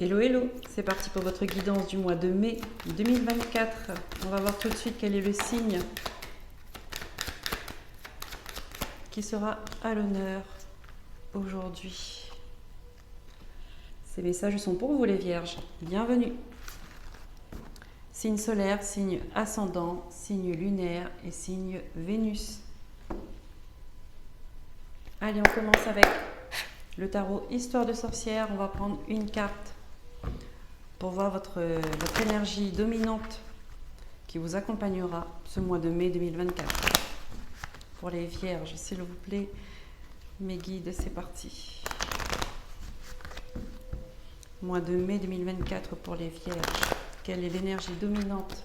Hello, hello, c'est parti pour votre guidance du mois de mai 2024. On va voir tout de suite quel est le signe qui sera à l'honneur aujourd'hui. Ces messages sont pour vous les vierges. Bienvenue. Signe solaire, signe ascendant, signe lunaire et signe Vénus. Allez, on commence avec le tarot Histoire de sorcière. On va prendre une carte pour voir votre énergie dominante qui vous accompagnera ce mois de mai 2024. Pour les vierges, s'il vous plaît, mes guides, c'est parti. Mois de mai 2024 pour les vierges. Quelle est l'énergie dominante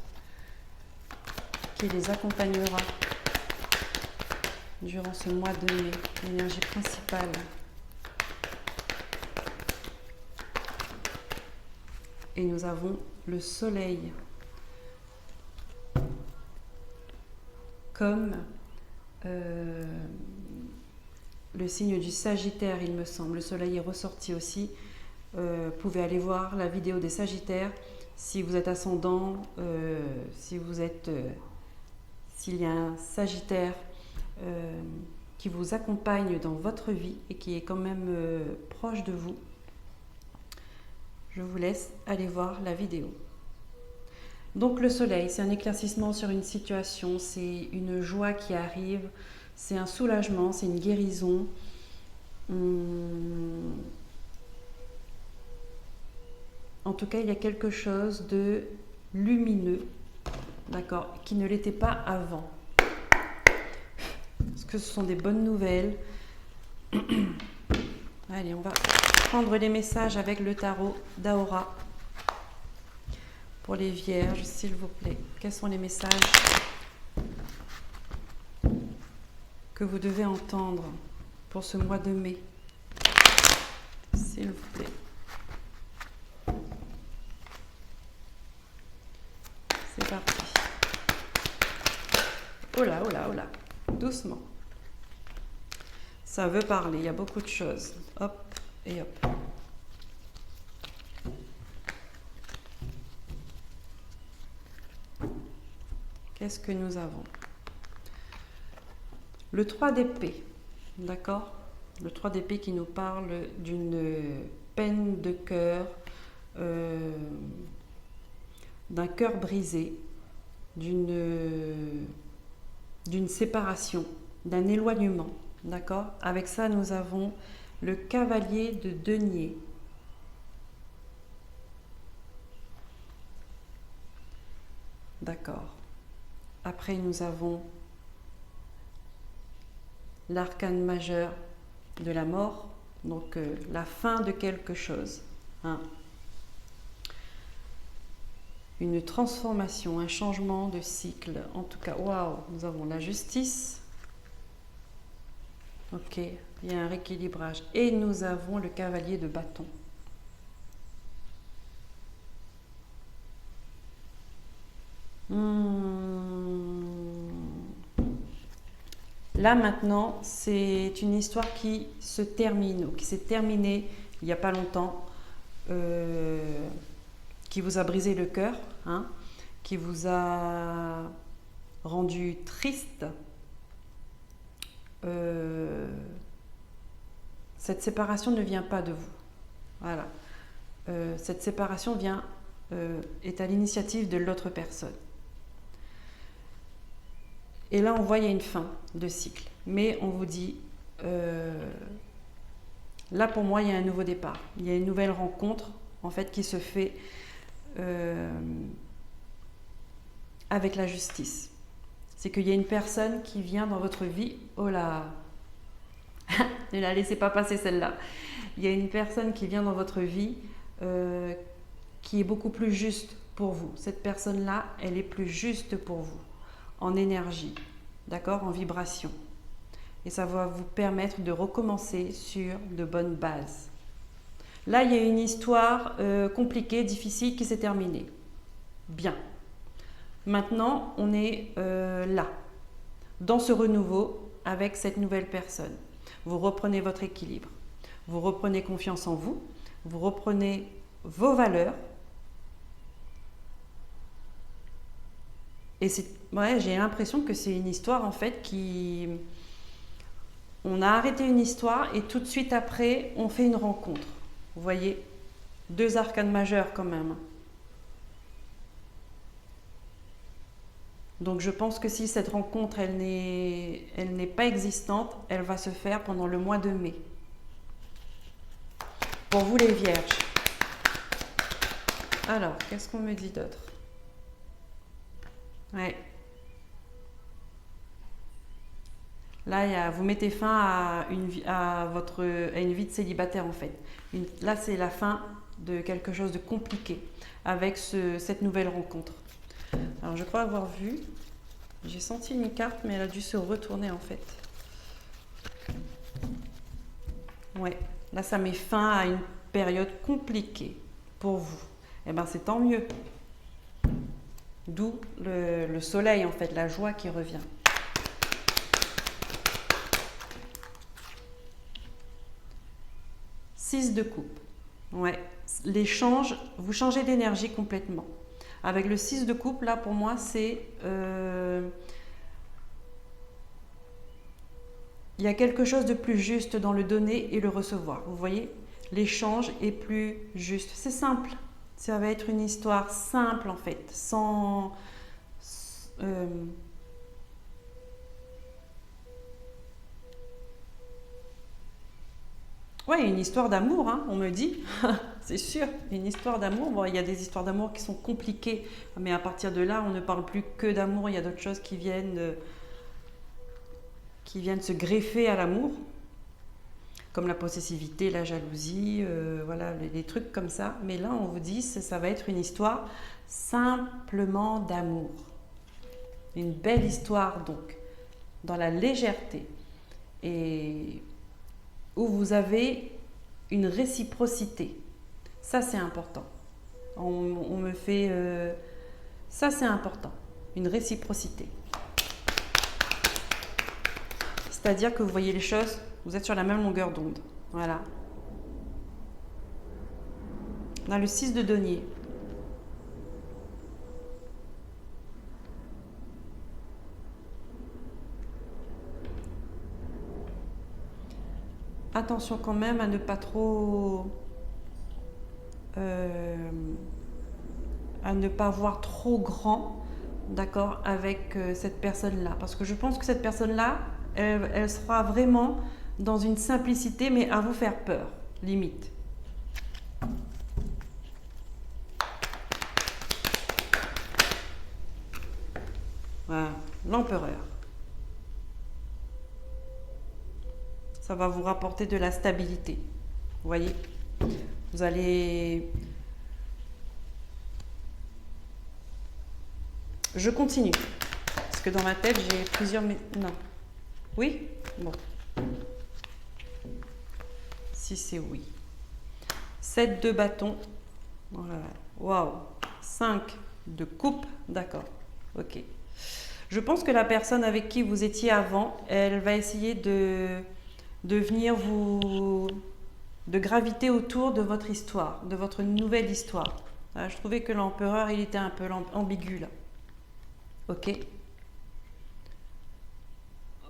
qui les accompagnera durant ce mois de mai? L'énergie principale. Et nous avons le soleil comme le signe du Sagittaire, il me semble. Le soleil est ressorti aussi. Vous pouvez aller voir la vidéo des Sagittaires si vous êtes ascendant, s'il y a un Sagittaire qui vous accompagne dans votre vie et qui est quand même proche de vous. Je vous laisse aller voir la vidéo. Donc le soleil, c'est un éclaircissement sur une situation, c'est une joie qui arrive, c'est un soulagement, c'est une guérison. En tout cas, il y a quelque chose de lumineux, d'accord, qui ne l'était pas avant. Parce que ce sont des bonnes nouvelles. Allez, on va prendre les messages avec le tarot d'Aura. Pour les vierges, s'il vous plaît. Quels sont les messages que vous devez entendre pour ce mois de mai? S'il vous plaît. C'est parti. Oh là, oh là, oh là. Doucement. Ça veut parler, il y a beaucoup de choses. Hop et hop. Qu'est-ce que nous avons? Le 3 d'épée, d'accord? Le 3 d'épée qui nous parle d'une peine de cœur, d'un cœur brisé, d'une séparation, d'un éloignement, d'accord? Avec ça, nous avons le cavalier de denier. D'accord. Après, nous avons l'arcane majeur de la mort, donc la fin de quelque chose. Hein. Une transformation, un changement de cycle. En tout cas, waouh, nous avons la justice. Ok, il y a un rééquilibrage. Et nous avons le cavalier de bâton. Là maintenant, c'est une histoire qui se termine, ou qui s'est terminée il n'y a pas longtemps, qui vous a brisé le cœur, hein, qui vous a rendu triste. Cette séparation ne vient pas de vous. Voilà. Cette séparation est à l'initiative de l'autre personne. Et là, on voit qu'il y a une fin de cycle. Mais on vous dit, là pour moi, il y a un nouveau départ. Il y a une nouvelle rencontre, en fait, qui se fait avec la justice. C'est qu'il y a une personne qui vient dans votre vie. Oh là, ne la laissez pas passer celle-là. Il y a une personne qui vient dans votre vie qui est beaucoup plus juste pour vous. Cette personne-là, elle est plus juste pour vous. En énergie, d'accord, en vibration. Et ça va vous permettre de recommencer sur de bonnes bases. Là, il y a une histoire compliquée, difficile qui s'est terminée. Bien. Maintenant, on est là, dans ce renouveau avec cette nouvelle personne. Vous reprenez votre équilibre. Vous reprenez confiance en vous. Vous reprenez vos valeurs. Et ouais, j'ai l'impression que c'est une histoire en fait qui... On a arrêté une histoire et tout de suite après, on fait une rencontre. Vous voyez, 2 arcanes majeures quand même. Donc je pense que si cette rencontre, elle n'est pas existante, elle va se faire pendant le mois de mai. Pour vous les vierges. Alors, qu'est-ce qu'on me dit d'autre? Ouais. Là, vous mettez fin à une vie de célibataire en fait. Là, c'est la fin de quelque chose de compliqué avec cette nouvelle rencontre. Alors, je crois avoir vu. J'ai senti une carte, mais elle a dû se retourner en fait. Ouais. Là, ça met fin à une période compliquée pour vous. Eh bien, c'est tant mieux. D'où le soleil en fait, la joie qui revient. Six de coupe. Ouais. L'échange, vous changez d'énergie complètement. Avec le 6 de coupe, là, pour moi, c'est... il y a quelque chose de plus juste dans le donner et le recevoir. Vous voyez, l'échange est plus juste. C'est simple. Ça va être une histoire simple, en fait, sans... Ouais, une histoire d'amour, hein, on me dit. C'est sûr, une histoire d'amour. Bon, il y a des histoires d'amour qui sont compliquées, mais à partir de là, on ne parle plus que d'amour. Il y a d'autres choses qui viennent se greffer à l'amour, comme la possessivité, la jalousie, voilà, les trucs comme ça. Mais là, on vous dit, ça va être une histoire simplement d'amour. Une belle histoire, donc, dans la légèreté. Et où vous avez une réciprocité. Ça, c'est important. On me fait... ça, c'est important. Une réciprocité. C'est-à-dire que vous voyez les choses, vous êtes sur la même longueur d'onde. Voilà. On a le 6 de denier. Attention quand même à ne pas trop... à ne pas voir trop grand, d'accord, avec cette personne-là. Parce que je pense que cette personne-là, elle sera vraiment dans une simplicité, mais à vous faire peur, limite. Voilà, l'empereur. Ça va vous rapporter de la stabilité. Vous voyez, vous allez... Je continue. Parce que dans ma tête, j'ai plusieurs... Non. Oui? Bon. Si c'est oui. 7 de bâton. Voilà. Waouh. 5 de coupe. D'accord. Ok. Je pense que la personne avec qui vous étiez avant, elle va essayer de venir de graviter autour de votre histoire, de votre nouvelle histoire. Je trouvais que l'empereur, il était un peu ambigu là. Ok.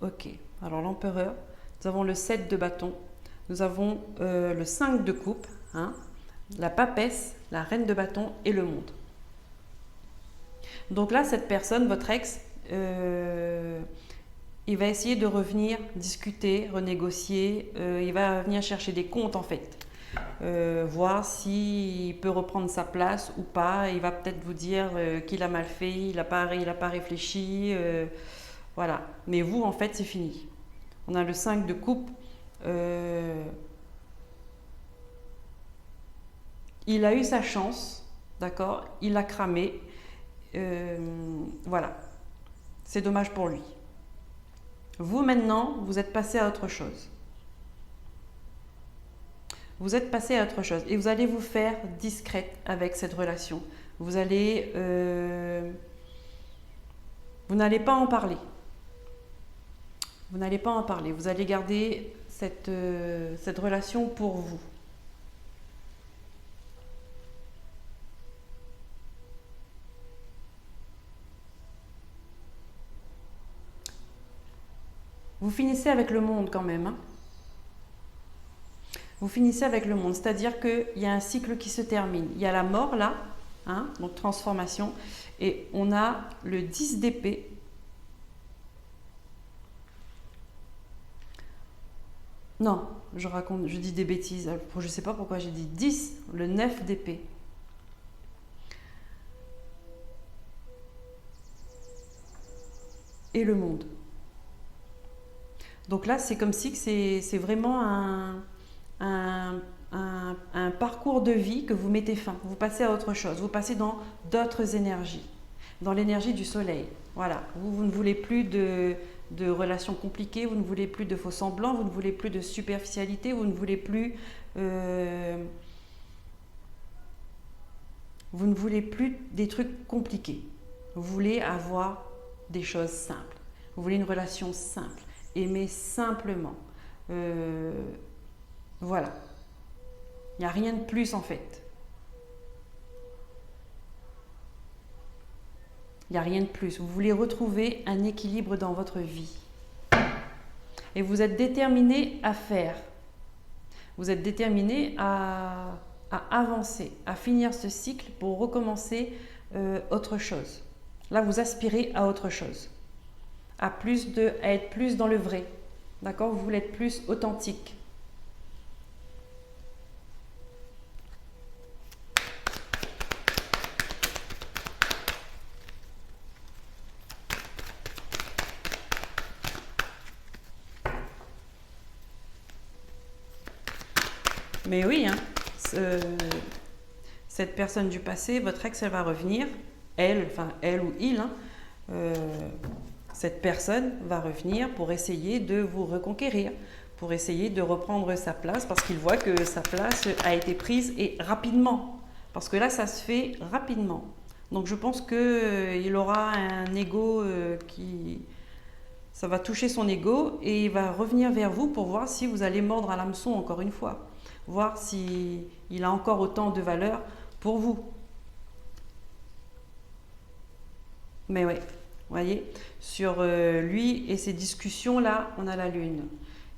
Ok. Alors l'empereur, nous avons le 7 de bâton, nous avons le 5 de coupe, hein, la papesse, la reine de bâton et le monde. Donc là, cette personne, votre ex, il va essayer de revenir, discuter, renégocier, il va venir chercher des comptes en fait. Voir s'il peut reprendre sa place ou pas. Il va peut-être vous dire qu'il a mal fait, il n'a pas réfléchi. Voilà. Mais vous, en fait, c'est fini. On a le 5 de coupe. Il a eu sa chance, d'accord? Il a cramé. Voilà. C'est dommage pour lui. Vous, maintenant, vous êtes passé à autre chose. Vous êtes passé à autre chose et vous allez vous faire discrète avec cette relation. Vous allez... vous n'allez pas en parler. Vous n'allez pas en parler. Vous allez garder cette relation pour vous. Vous finissez avec le monde quand même. Hein. Vous finissez avec le monde, c'est-à-dire qu'il y a un cycle qui se termine. Il y a la mort là, hein, donc transformation, et on a le 10 d'épée. Non, je dis des bêtises. Je ne sais pas pourquoi j'ai dit 10, le 9 d'épée. Et le monde. Donc là, c'est comme si c'est vraiment un parcours de vie que vous mettez fin. Vous passez à autre chose. Vous passez dans d'autres énergies. Dans l'énergie du soleil. Voilà. Vous ne voulez plus de relations compliquées. Vous ne voulez plus de faux semblants. Vous ne voulez plus de superficialité. Vous ne voulez plus... vous ne voulez plus des trucs compliqués. Vous voulez avoir des choses simples. Vous voulez une relation simple. Aimer simplement. Voilà. Il n'y a rien de plus en fait. Il n'y a rien de plus. Vous voulez retrouver un équilibre dans votre vie. Et vous êtes déterminé à faire. Vous êtes déterminé à avancer, à finir ce cycle pour recommencer autre chose. Là, vous aspirez à autre chose. À être plus dans le vrai. D'accord? Vous voulez être plus authentique. Mais oui, hein, cette personne du passé, votre ex, elle va revenir. Elle ou il, hein, cette personne va revenir pour essayer de vous reconquérir, pour essayer de reprendre sa place parce qu'il voit que sa place a été prise et rapidement. Parce que là, ça se fait rapidement. Donc je pense qu'il aura un ego qui... Ça va toucher son ego et il va revenir vers vous pour voir si vous allez mordre à l'hameçon encore une fois. Voir s'il a encore autant de valeur pour vous. Mais ouais, vous voyez, sur lui et ses discussions-là, on a la lune.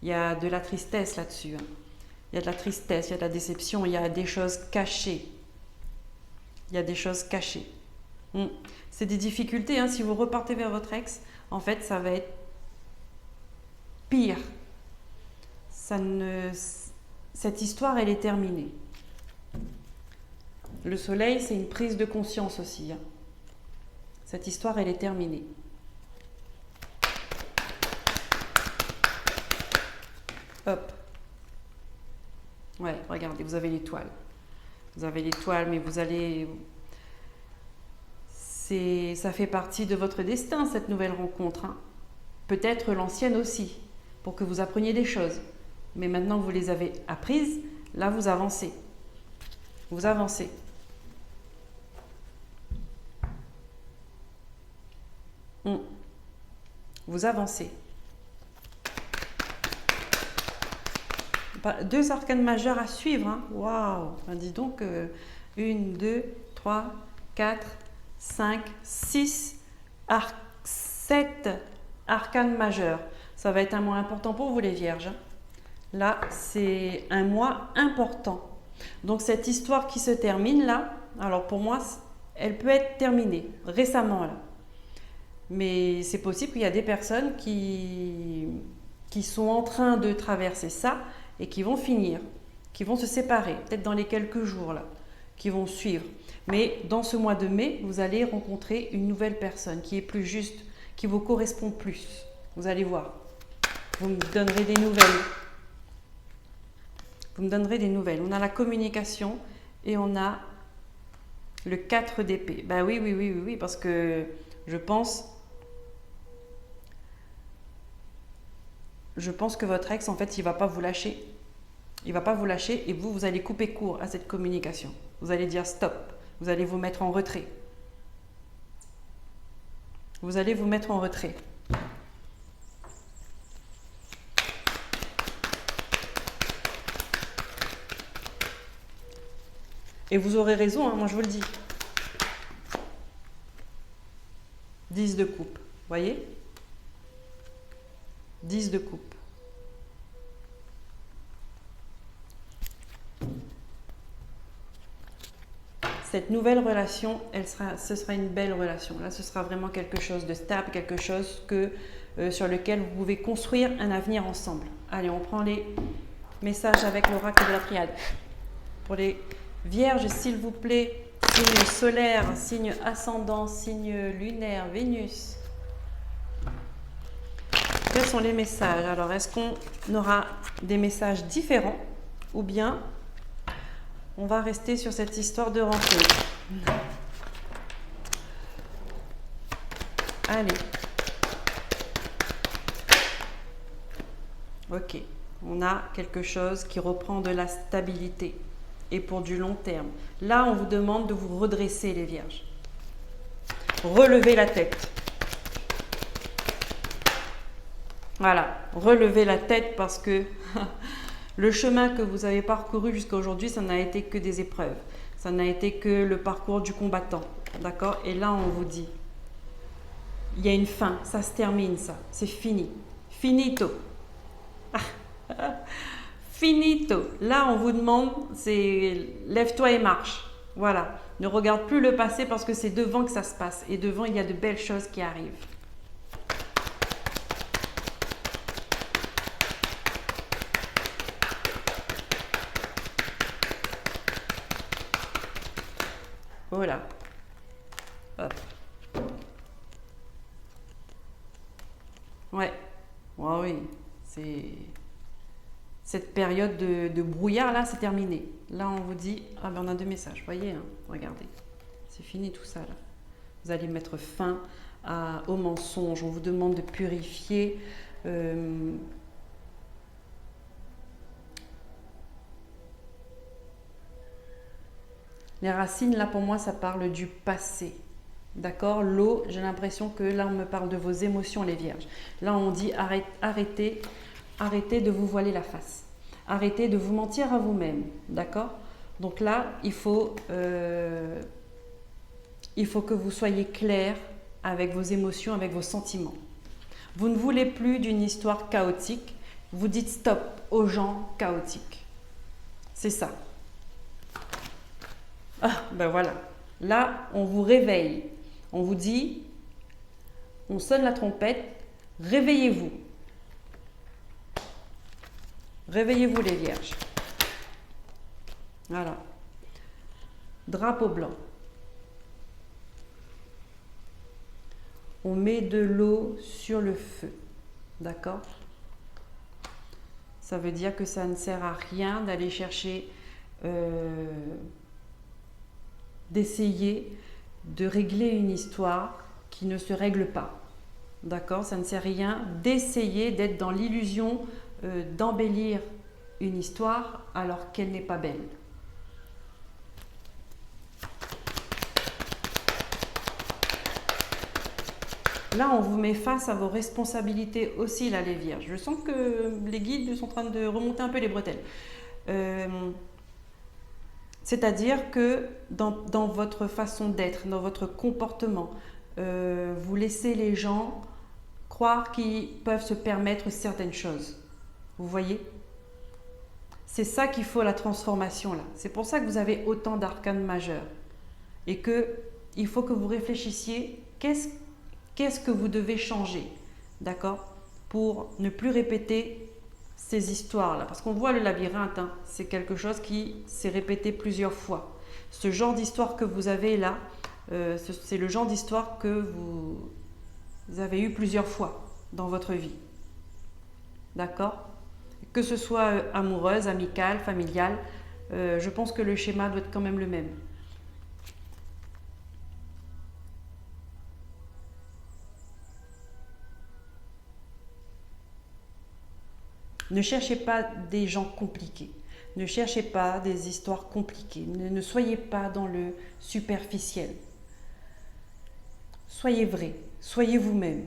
Il y a de la tristesse là-dessus. Hein. Il y a de la tristesse, il y a de la déception, il y a des choses cachées. Il y a des choses cachées. C'est des difficultés. Hein. Si vous repartez vers votre ex, en fait, ça va être pire. Cette histoire, elle est terminée. Le soleil, c'est une prise de conscience aussi. Hein. Cette histoire, elle est terminée. Hop. Ouais, regardez, vous avez l'étoile. Vous avez l'étoile, mais vous allez... Ça fait partie de votre destin, cette nouvelle rencontre. Hein. Peut-être l'ancienne aussi, pour que vous appreniez des choses. Mais maintenant que vous les avez apprises, là, vous avancez. Vous avancez. Vous avancez. 2 arcanes majeures à suivre. Hein. Waouh! Ben, dis donc, 1, 2, 3, 4, 5, 6, 7 arcanes majeures. Ça va être un mois important pour vous les vierges. Hein. Là, c'est un mois important. Donc, cette histoire qui se termine là, alors pour moi, elle peut être terminée récemment là. Mais c'est possible qu'il y a des personnes qui sont en train de traverser ça et qui vont finir, qui vont se séparer, peut-être dans les quelques jours là, qui vont suivre. Mais dans ce mois de mai, vous allez rencontrer une nouvelle personne qui est plus juste, qui vous correspond plus. Vous allez voir. Vous me donnerez des nouvelles. Vous me donnerez des nouvelles. On a la communication et on a le 4 d'épée. Ben oui, parce que je pense que votre ex, en fait, il ne va pas vous lâcher. Il ne va pas vous lâcher et vous allez couper court à cette communication. Vous allez dire stop. Vous allez vous mettre en retrait. Vous allez vous mettre en retrait. Et vous aurez raison, hein, moi je vous le dis. 10 de coupe, voyez ? 10 de coupe. Cette nouvelle relation, ce sera une belle relation. Là, ce sera vraiment quelque chose de stable, quelque chose sur lequel vous pouvez construire un avenir ensemble. Allez, on prend les messages avec l'oracle de la triade. Pour les vierges, s'il vous plaît, signe solaire, signe ascendant, signe lunaire, Vénus. Quels sont les messages? Alors, est-ce qu'on aura des messages différents ou bien on va rester sur cette histoire de rencontre? Allez. Ok. On a quelque chose qui reprend de la stabilité et pour du long terme. Là, on vous demande de vous redresser, les vierges. Relevez la tête. Voilà. Relevez la tête parce que le chemin que vous avez parcouru jusqu'à aujourd'hui, ça n'a été que des épreuves. Ça n'a été que le parcours du combattant. D'accord? Et là, on vous dit, il y a une fin. Ça se termine, ça. C'est fini. Finito. Finito. Là, on vous demande, c'est lève-toi et marche. Voilà. Ne regarde plus le passé parce que c'est devant que ça se passe. Et devant, il y a de belles choses qui arrivent. Voilà. Hop. Ouais. Oh oui. C'est... Cette période de brouillard, là, c'est terminé. Là, on vous dit... Ah ben, on a 2 messages. Vous voyez, hein, regardez. C'est fini tout ça, là. Vous allez mettre fin aux mensonges. On vous demande de purifier... Les racines, là, pour moi, ça parle du passé. D'accord? L'eau, j'ai l'impression que là, on me parle de vos émotions, les vierges. Là, on dit arrêtez de vous voiler la face. Arrêtez de vous mentir à vous-même. D'accord? Donc là, il faut que vous soyez clair avec vos émotions, avec vos sentiments. Vous ne voulez plus d'une histoire chaotique. Vous dites stop aux gens chaotiques. C'est ça. Ah, ben voilà. Là, on vous réveille. On vous dit, on sonne la trompette, réveillez-vous. Réveillez-vous, les vierges. Voilà. Drapeau blanc. On met de l'eau sur le feu. D'accord? Ça veut dire que ça ne sert à rien d'aller chercher... d'essayer de régler une histoire qui ne se règle pas. D'accord? Ça ne sert à rien d'essayer d'être dans l'illusion d'embellir une histoire alors qu'elle n'est pas belle. Là, on vous met face à vos responsabilités aussi, là, les vierges. Je sens que les guides sont en train de remonter un peu les bretelles. C'est-à-dire que dans votre façon d'être, dans votre comportement, vous laissez les gens croire qu'ils peuvent se permettre certaines choses. Vous voyez? C'est ça qu'il faut, la transformation là. C'est pour ça que vous avez autant d'arcanes majeurs. Et qu'il faut que vous réfléchissiez, qu'est-ce que vous devez changer, d'accord? Pour ne plus répéter ces histoires-là. Parce qu'on voit le labyrinthe, hein, c'est quelque chose qui s'est répété plusieurs fois. Ce genre d'histoire que vous avez là, c'est le genre d'histoire que vous avez eu plusieurs fois dans votre vie. D'accord? Que ce soit amoureuse, amicale, familiale, je pense que le schéma doit être quand même le même. Ne cherchez pas des gens compliqués. Ne cherchez pas des histoires compliquées. Ne soyez pas dans le superficiel. Soyez vrai. Soyez vous-même.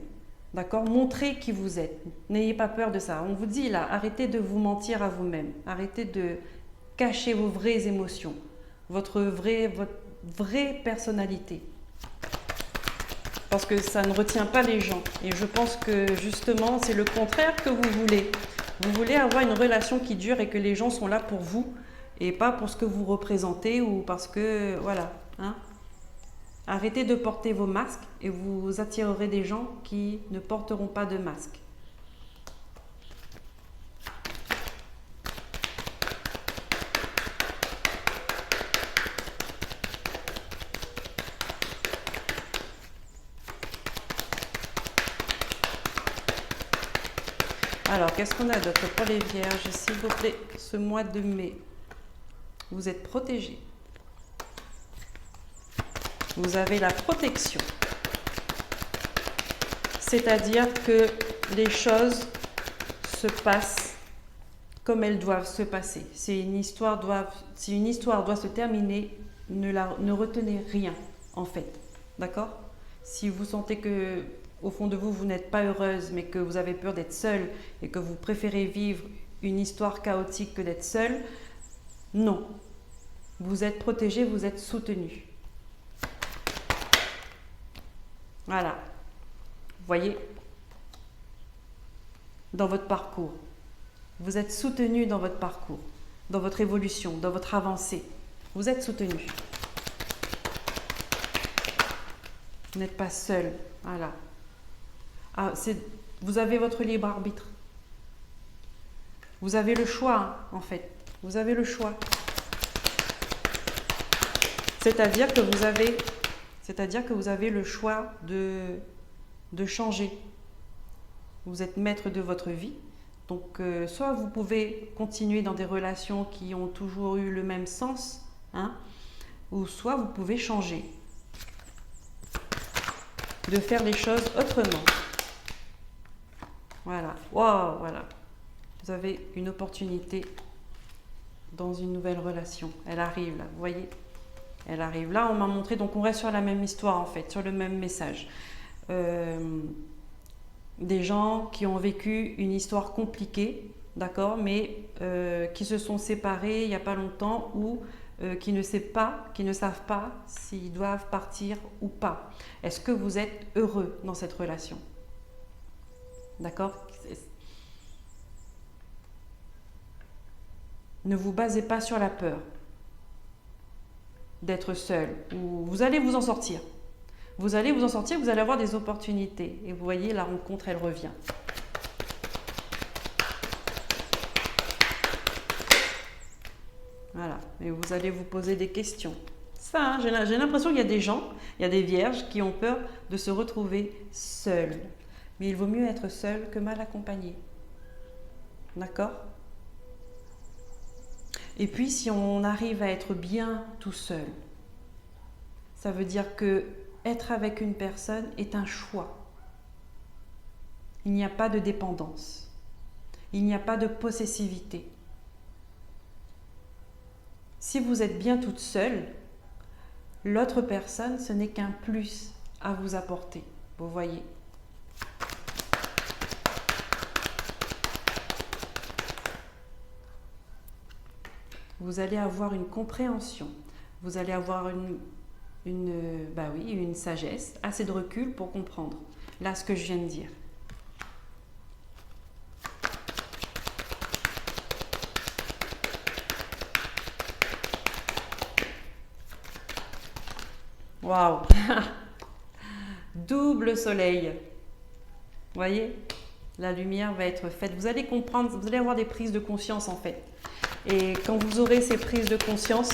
D'accord? Montrez qui vous êtes. N'ayez pas peur de ça. On vous dit là, arrêtez de vous mentir à vous-même. Arrêtez de cacher vos vraies émotions. Votre vraie personnalité. parce que ça ne retient pas les gens. Et je pense que justement, c'est le contraire que vous voulez. Vous voulez avoir une relation qui dure et que les gens sont là pour vous et pas pour ce que vous représentez ou parce que, voilà. Hein. Arrêtez de porter vos masques et vous attirerez des gens qui ne porteront pas de masque. Alors, qu'est-ce qu'on a d'autre pour les vierges, s'il vous plaît, ce mois de mai? Vous êtes protégés. Vous avez la protection. C'est-à-dire que les choses se passent comme elles doivent se passer. Si une histoire doit se terminer, ne retenez rien, en fait. D'accord? Si vous sentez que au fond de vous, vous n'êtes pas heureuse, mais que vous avez peur d'être seule et que vous préférez vivre une histoire chaotique que d'être seule, non. Vous êtes protégé, vous êtes soutenu. Voilà. Vous voyez, dans votre parcours, vous êtes soutenu dans votre parcours, dans votre évolution, dans votre avancée. Vous êtes soutenu. Vous n'êtes pas seul. Voilà. Ah, vous avez votre libre arbitre. Vous avez le choix, hein, en fait. Vous avez le choix. C'est-à-dire que vous avez le choix de changer. Vous êtes maître de votre vie. Donc, soit vous pouvez continuer dans des relations qui ont toujours eu le même sens, hein, ou soit vous pouvez changer. De faire les choses autrement. Voilà. Wow, voilà. Vous avez une opportunité dans une nouvelle relation. Elle arrive là, vous voyez? Elle arrive là, on m'a montré, donc on reste sur la même histoire en fait, sur le même message. Des gens qui ont vécu une histoire compliquée, d'accord, mais qui se sont séparés il n'y a pas longtemps ou qui ne savent pas s'ils doivent partir ou pas. Est-ce que vous êtes heureux dans cette relation? D'accord? Ne vous basez pas sur la peur d'être seul. Vous allez vous en sortir. Vous allez vous en sortir, vous allez avoir des opportunités. Et vous voyez, la rencontre, elle revient. Voilà. Et vous allez vous poser des questions. Ça, hein, j'ai l'impression qu'il y a des gens, il y a des vierges qui ont peur de se retrouver seuls. Mais il vaut mieux être seul que mal accompagné. D'accord? Et puis, si on arrive à être bien tout seul, ça veut dire que être avec une personne est un choix. Il n'y a pas de dépendance. Il n'y a pas de possessivité. Si vous êtes bien toute seule, l'autre personne, ce n'est qu'un plus à vous apporter. Vous voyez? Vous allez avoir une compréhension. Vous allez avoir une sagesse, assez de recul pour comprendre. Là, ce que je viens de dire. Waouh! Double soleil. Vous voyez? La lumière va être faite. Vous allez comprendre, vous allez avoir des prises de conscience en fait. Et quand vous aurez ces prises de conscience,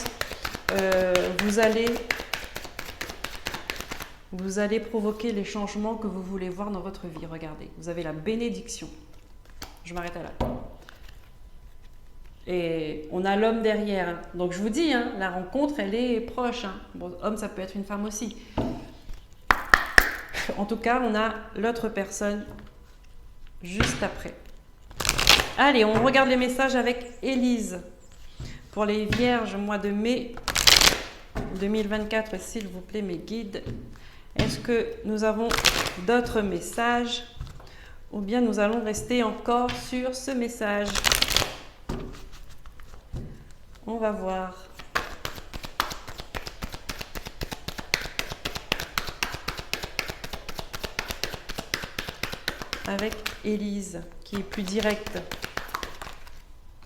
vous allez provoquer les changements que vous voulez voir dans votre vie. Regardez, vous avez la bénédiction. Je m'arrête là. Et on a l'homme derrière. Donc je vous dis, hein, la rencontre, elle est proche. Hein. Bon, homme, ça peut être une femme aussi. En tout cas, on a l'autre personne juste après. Allez, on regarde les messages avec Élise. Pour les vierges, mois de mai 2024, s'il vous plaît, mes guides. Est-ce que nous avons d'autres messages ou bien nous allons rester encore sur ce message? On va voir. avec Élise, qui est plus directe.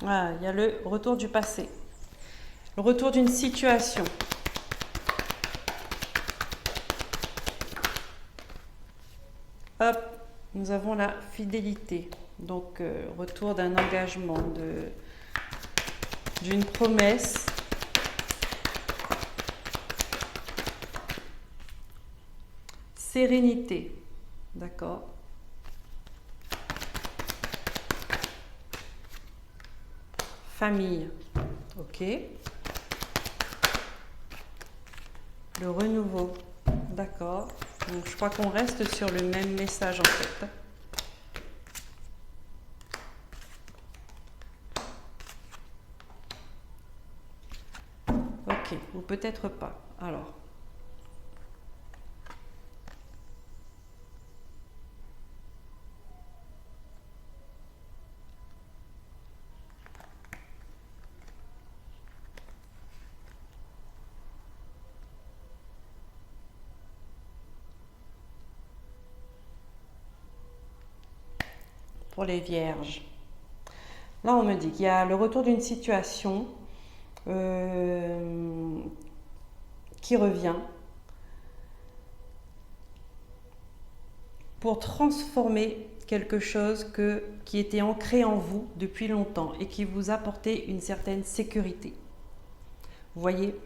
Voilà, il y a le retour du passé. Le retour d'une situation. Hop, nous avons la fidélité. Donc, retour d'un engagement, d'une promesse. Sérénité. D'accord. Famille. Ok. Le renouveau. D'accord. Donc, je crois qu'on reste sur le même message en fait. Ok, ou peut-être pas. Alors. Pour les vierges. Là, on me dit qu'il y a le retour d'une situation qui revient pour transformer quelque chose qui était ancré en vous depuis longtemps et qui vous apportait une certaine sécurité. Vous voyez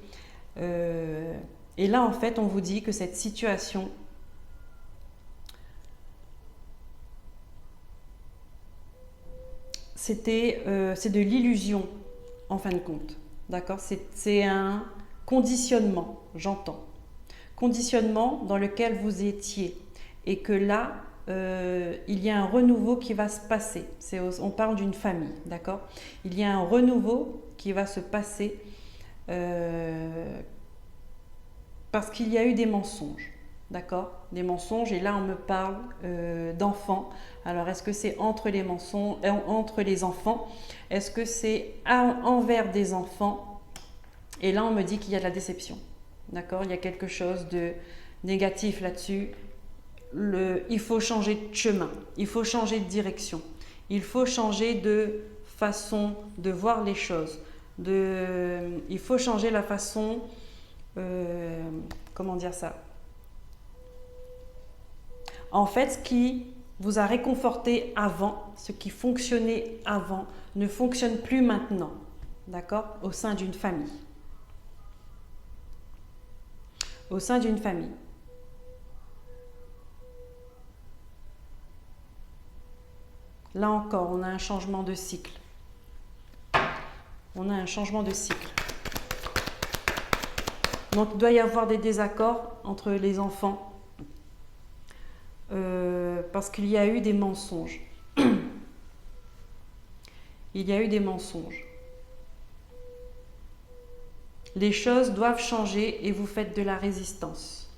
et là, en fait, on vous dit que cette situation c'est de l'illusion en fin de compte, d'accord? C'est un conditionnement, j'entends. Conditionnement dans lequel vous étiez et que là, il y a un renouveau qui va se passer. On parle d'une famille, d'accord? Il y a un renouveau qui va se passer parce qu'il y a eu des mensonges. D'accord, des mensonges, et là on me parle d'enfants. Alors est-ce que c'est entre les mensonges, entre les enfants? Est-ce que c'est envers des enfants? Et là on me dit qu'il y a de la déception. D'accord, il y a quelque chose de négatif là-dessus. Il faut changer de chemin, il faut changer de direction, il faut changer de façon de voir les choses. Il faut changer la façon, comment dire ça? En fait, ce qui vous a réconforté avant, ce qui fonctionnait avant, ne fonctionne plus maintenant, d'accord? Au sein d'une famille. Au sein d'une famille. Là encore, on a un changement de cycle. On a un changement de cycle. Donc, il doit y avoir des désaccords entre les enfants. Parce qu'il y a eu des mensonges. Il y a eu des mensonges. Les choses doivent changer et vous faites de la résistance.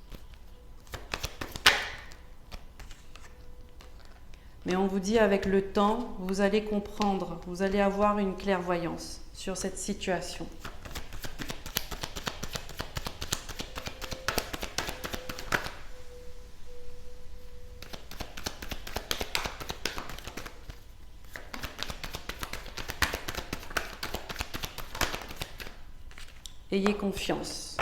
Mais on vous dit avec le temps, vous allez comprendre, vous allez avoir une clairvoyance sur cette situation. Ayez confiance.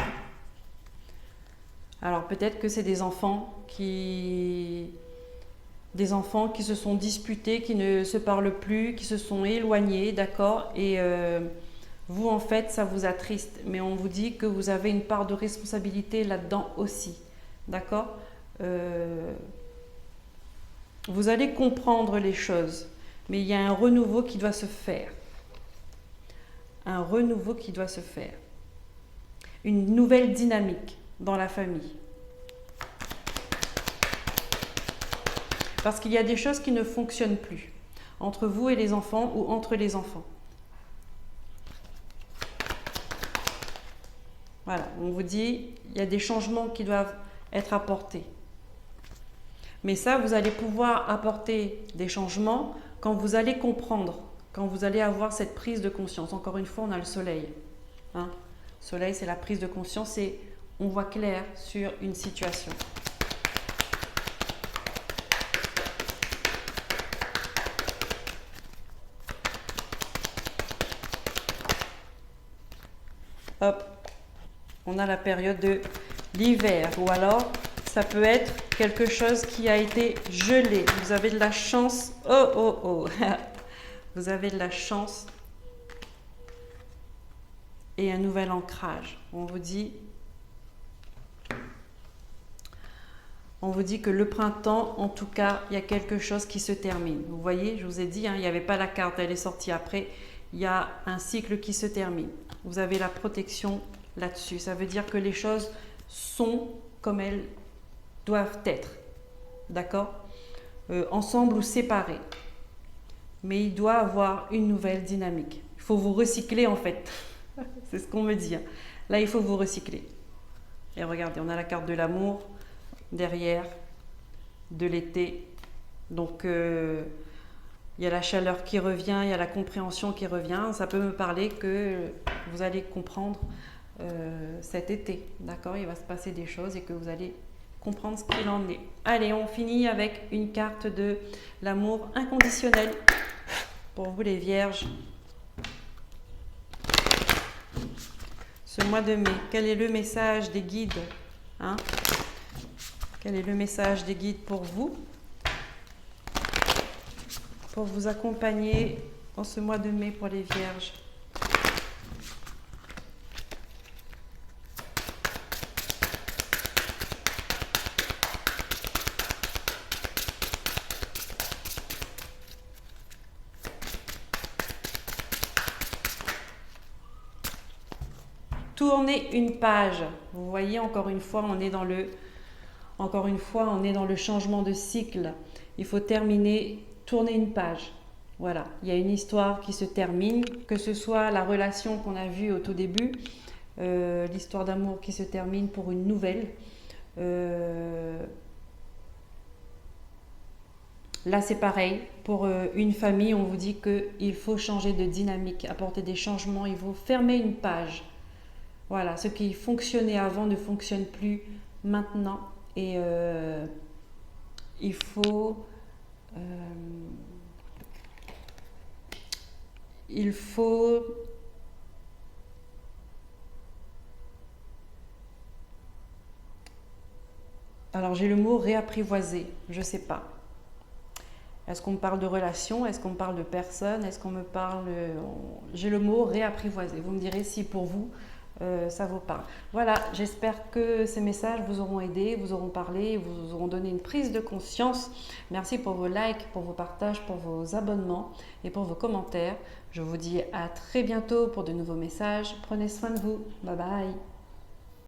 Alors peut-être que c'est des enfants qui se sont disputés, qui ne se parlent plus, qui se sont éloignés, d'accord? Et vous, en fait, ça vous attriste. Mais on vous dit que vous avez une part de responsabilité là-dedans aussi, d'accord? Vous allez comprendre les choses, mais il y a un renouveau qui doit se faire. Un renouveau qui doit se faire. Une nouvelle dynamique dans la famille. Parce qu'il y a des choses qui ne fonctionnent plus entre vous et les enfants ou entre les enfants. Voilà, on vous dit, il y a des changements qui doivent être apportés. Mais ça, vous allez pouvoir apporter des changements quand vous allez comprendre, quand vous allez avoir cette prise de conscience. Encore une fois, on a le soleil. Hein? Le soleil, c'est la prise de conscience et on voit clair sur une situation. hop, on a la période de l'hiver. Ou alors, ça peut être quelque chose qui a été gelé. Vous avez de la chance. Oh, oh, oh. Vous avez de la chance. Et un nouvel ancrage. On vous dit que le printemps, en tout cas, il y a quelque chose qui se termine. Vous voyez, je vous ai dit, hein, il n'y avait pas la carte, elle est sortie après. Il y a un cycle qui se termine. Vous avez la protection là-dessus. Ça veut dire que les choses sont comme elles doivent être. D'accord, ensemble ou séparées. Mais il doit avoir une nouvelle dynamique. Il faut vous recycler en fait. C'est ce qu'on me dit. Hein. Là, il faut vous recycler. Et regardez, on a la carte de l'amour derrière, de l'été. Donc, il y a la chaleur qui revient, il y a la compréhension qui revient. Ça peut me parler que vous allez comprendre cet été. D'accord, il va se passer des choses et que vous allez comprendre ce qu'il en est. Allez, on finit avec une carte de l'amour inconditionnel pour vous les vierges. Ce mois de mai, quel est le message des guides, hein? Quel est le message des guides pour vous accompagner en ce mois de mai pour les vierges? Tournez une page. Vous voyez, encore une fois, on est dans le changement de cycle. Il faut terminer, tourner une page. Voilà, il y a une histoire qui se termine, que ce soit la relation qu'on a vue au tout début, l'histoire d'amour qui se termine pour une nouvelle. Là, c'est pareil. Pour une famille, on vous dit qu'il faut changer de dynamique, apporter des changements, il faut fermer une page. Voilà, ce qui fonctionnait avant ne fonctionne plus maintenant. Et il faut alors j'ai le mot réapprivoiser, je ne sais pas. Est-ce qu'on me parle de relation? Est-ce qu'on me parle de personne? Est-ce qu'on me parle... J'ai le mot réapprivoiser. Vous me direz si pour vous, ça vous parle. Voilà, j'espère que ces messages vous auront aidé, vous auront parlé, vous auront donné une prise de conscience. Merci pour vos likes, pour vos partages, pour vos abonnements et pour vos commentaires. Je vous dis à très bientôt pour de nouveaux messages. Prenez soin de vous. Bye bye.